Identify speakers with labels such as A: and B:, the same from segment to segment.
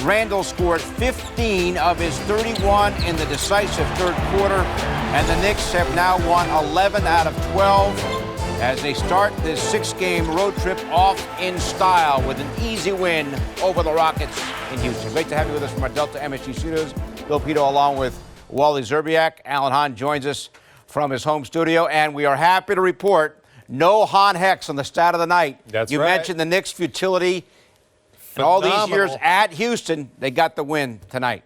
A: Randle scored 15 of his 31 in the decisive third quarter, and the Knicks have now won 11 out of 12 as they start this six-game road trip off in style with an easy win over the Rockets in Houston. Great to have you with us from our Delta MSG studios. Bill Pito along with Wally Zerbiak. Alan Hahn joins us from his home studio, and we are happy to report no Hahn Hex on the stat of the night.
B: That's
A: you
B: right.
A: mentioned the Knicks' futility. And all these years at Houston, they got the win tonight.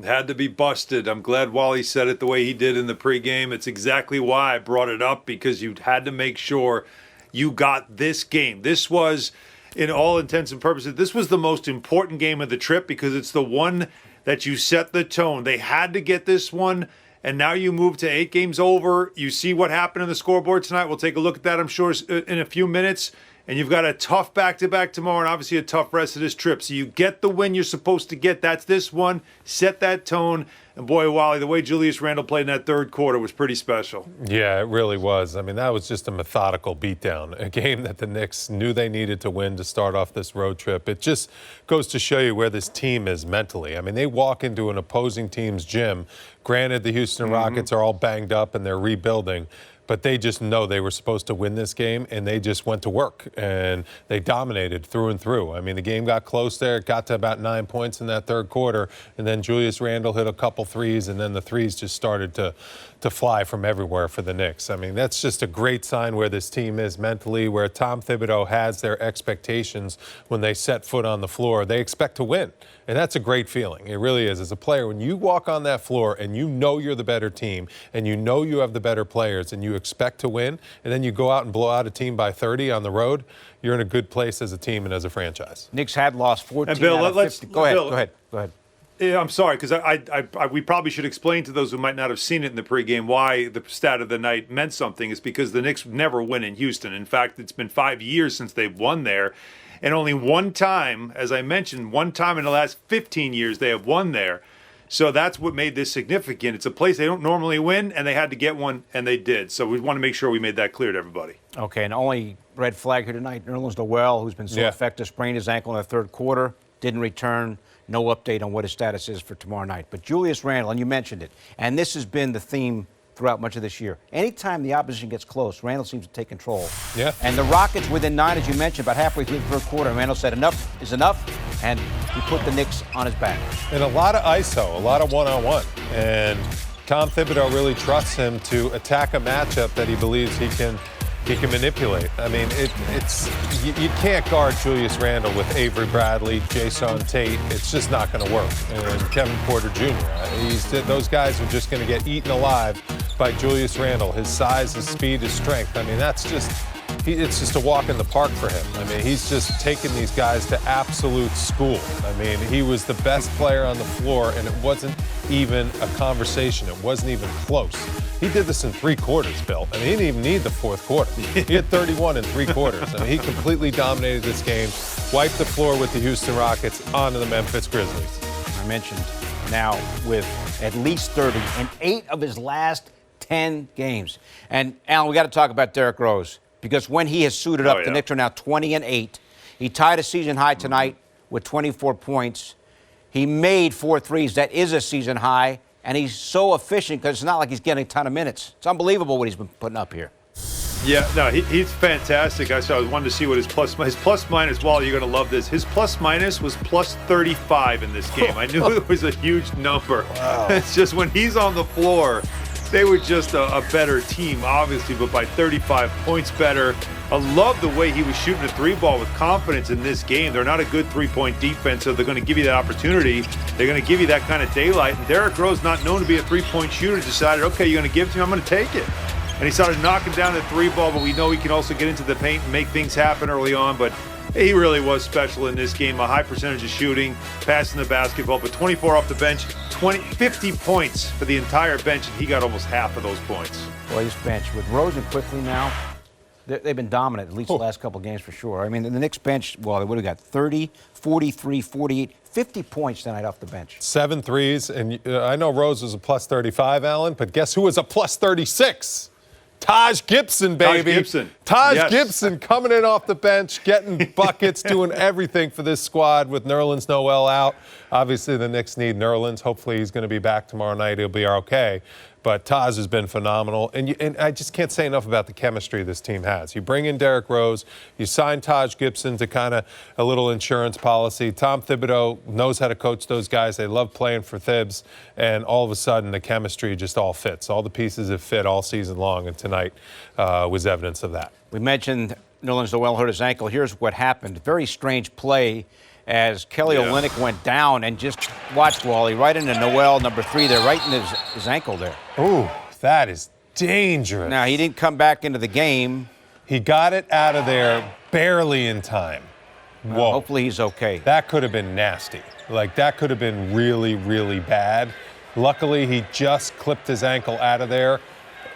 C: Had to be busted. I'm glad Wally said it the way he did in the pregame. It's exactly why I brought it up, because you had to make sure you got this game. This was, in all intents and purposes, this was the most important game of the trip because it's the one that you set the tone. They had to get this one, and now you move to 8 games over. You see what happened on the scoreboard tonight. We'll take a look at that, I'm sure, in a few minutes. And you've got a tough back-to-back tomorrow and obviously a tough rest of this trip. So you get the win you're supposed to get. That's this one. Set that tone. And boy, Wally, the way Julius Randle played in that third quarter was pretty special.
B: Yeah, it really was. I mean, that was just a methodical beatdown, a game that the Knicks knew they needed to win to start off this road trip. It just goes to show you where this team is mentally. I mean, they walk into an opposing team's gym. Granted, the Houston Rockets are all banged up and they're rebuilding, but they just know they were supposed to win this game, and they just went to work, and they dominated through and through. I mean, the game got close there. It got to about 9 points in that third quarter, and then Julius Randle hit a couple threes, and then the threes just started to fly from everywhere for the Knicks. I mean, that's just a great sign where this team is mentally, where Tom Thibodeau has their expectations when they set foot on the floor. They expect to win, and that's a great feeling. It really is. As a player, when you walk on that floor and you know you're the better team and you know you have the better players and you expect to win, and then you go out and blow out a team by 30 on the road, you're in a good place as a team and as a franchise.
A: Knicks had lost 14
C: and Bill,
A: out of 50. Go ahead.
C: Yeah, I'm sorry, because we probably should explain to those who might not have seen it in the pregame why the stat of the night meant something. Is because the Knicks never win in Houston. In fact, it's been 5 years since they've won there. And only one time, as I mentioned, one time in the last 15 years they have won there. So that's what made this significant. It's a place they don't normally win, and they had to get one, and they did. So we want to make sure we made that clear to everybody.
A: Okay, and only red flag here tonight, Nerlens Noel, who's been so effective, sprained his ankle in the third quarter, didn't return. No update on what his status is for tomorrow night. But Julius Randle, and you mentioned it, and this has been the theme throughout much of this year. Anytime the opposition gets close, Randle seems to take control.
B: Yeah.
A: And the Rockets within 9, as you mentioned, about halfway through the third quarter, Randle said enough is enough, and he put the Knicks on his back.
B: And a lot of ISO, a lot of one-on-one. And Tom Thibodeau really trusts him to attack a matchup that he believes he can manipulate. I mean, you can't guard Julius Randle with Avery Bradley, Jason Tate. It's just not going to work. And Kevin Porter Jr. Those guys are just going to get eaten alive by Julius Randle. His size, his speed, his strength. I mean, it's just a walk in the park for him. I mean, he's just taken these guys to absolute school. I mean, he was the best player on the floor, and it wasn't even a conversation. It wasn't even close. He did this in 3 quarters, Bill. I mean, he didn't even need the fourth quarter. He had 31 in 3 quarters. I mean, he completely dominated this game, wiped the floor with the Houston Rockets onto the Memphis Grizzlies.
A: I mentioned now with at least 30 in 8 of his last 10 games. And, Alan, we got to talk about Derrick Rose, because when he has suited up, the Knicks are now 20-8. He tied a season high tonight with 24 points. He made 4 threes. That is a season high. And he's so efficient because it's not like he's getting a ton of minutes. It's unbelievable what he's been putting up here.
C: Yeah, no, he's fantastic. I wanted to see what his plus minus. Wally, you're going to love this. His plus minus was plus 35 in this game. I knew it was a huge number. Wow. It's just when he's on the floor, they were just a better team, obviously, but by 35 points better. I love the way he was shooting the 3-ball with confidence in this game. They're not a good 3-point defense, so they're going to give you that opportunity. They're going to give you that kind of daylight. And Derrick Rose, not known to be a 3-point shooter, decided, okay, you're going to give it to me, I'm going to take it. And he started knocking down the 3-ball, but we know he can also get into the paint and make things happen early on. But he really was special in this game. A high percentage of shooting, passing the basketball, but 24 off the bench, 50 points for the entire bench, and he got almost half of those points.
A: Well, this bench, with Rose and Quickly now, they've been dominant, at least the last couple of games for sure. I mean, the Knicks bench, well, they would have got 30, 43, 48, 50 points tonight off the bench.
B: 7 threes, and I know Rose was a plus 35, Alan, but guess who was a plus 36? Taj Gibson, baby. Taj Gibson coming in off the bench, getting buckets, doing everything for this squad with Nerlens Noel out. Obviously, the Knicks need Nerlens. Hopefully, he's going to be back tomorrow night. He'll be okay. But Taj has been phenomenal. And I just can't say enough about the chemistry this team has. You bring in Derrick Rose. You sign Taj Gibson to kind of a little insurance policy. Tom Thibodeau knows how to coach those guys. They love playing for Thibs. And all of a sudden, the chemistry just all fits. All the pieces have fit all season long. And tonight was evidence of that.
A: We mentioned Nerlens Noel hurt his ankle. Here's what happened. Very strange play as Kelly Olynyk went down and just watched Wally right into Noel, number 3 there, right in his ankle there.
B: Ooh, that is dangerous.
A: Now, he didn't come back into the game.
B: He got it out of there barely in time. Whoa.
A: Hopefully he's okay.
B: That could have been nasty. Like, that could have been really, really bad. Luckily, he just clipped his ankle out of there,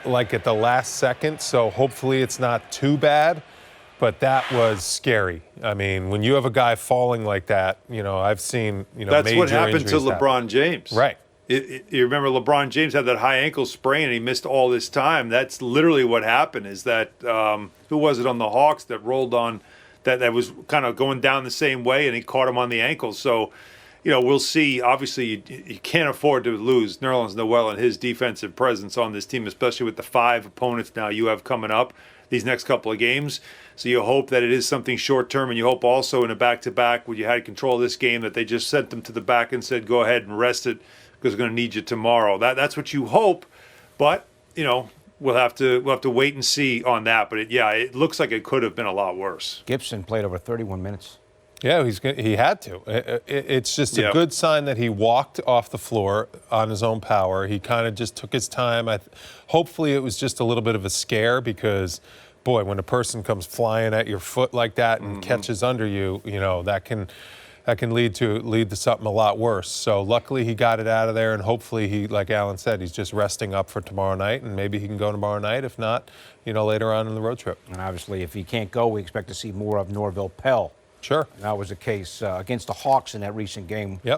B: like at the last second, so hopefully it's not too bad. But that was scary. I mean, when you have a guy falling like that, I've seen,
C: that's
B: major
C: what happened to
B: injuries
C: LeBron James.
B: Right.
C: You remember LeBron James had that high ankle sprain and he missed all this time. That's literally what happened. Is that who was it on the Hawks that rolled on that was kind of going down the same way and he caught him on the ankle. So, we'll see. Obviously, you can't afford to lose Nerlens Noel and his defensive presence on this team, especially with the 5 opponents now you have coming up these next couple of games. So you hope that it is something short-term, and you hope also in a back-to-back where you had control of this game that they just sent them to the back and said, go ahead and rest it because we're going to need you tomorrow. That's what you hope, but, we'll have to wait and see on that. But, it looks like it could have been a lot worse.
A: Gibson played over 31 minutes.
B: Yeah, he had to. It's just a good sign that he walked off the floor on his own power. He kind of just took his time. Hopefully it was just a little bit of a scare because, boy, when a person comes flying at your foot like that and catches under you, that can lead to something a lot worse. So luckily he got it out of there, and hopefully he, like Alan said, he's just resting up for tomorrow night, and maybe he can go tomorrow night. If not, later on in the road trip.
A: And obviously, if he can't go, we expect to see more of Norville Pell.
B: Sure.
A: That was the case against the Hawks in that recent game.
B: Yep.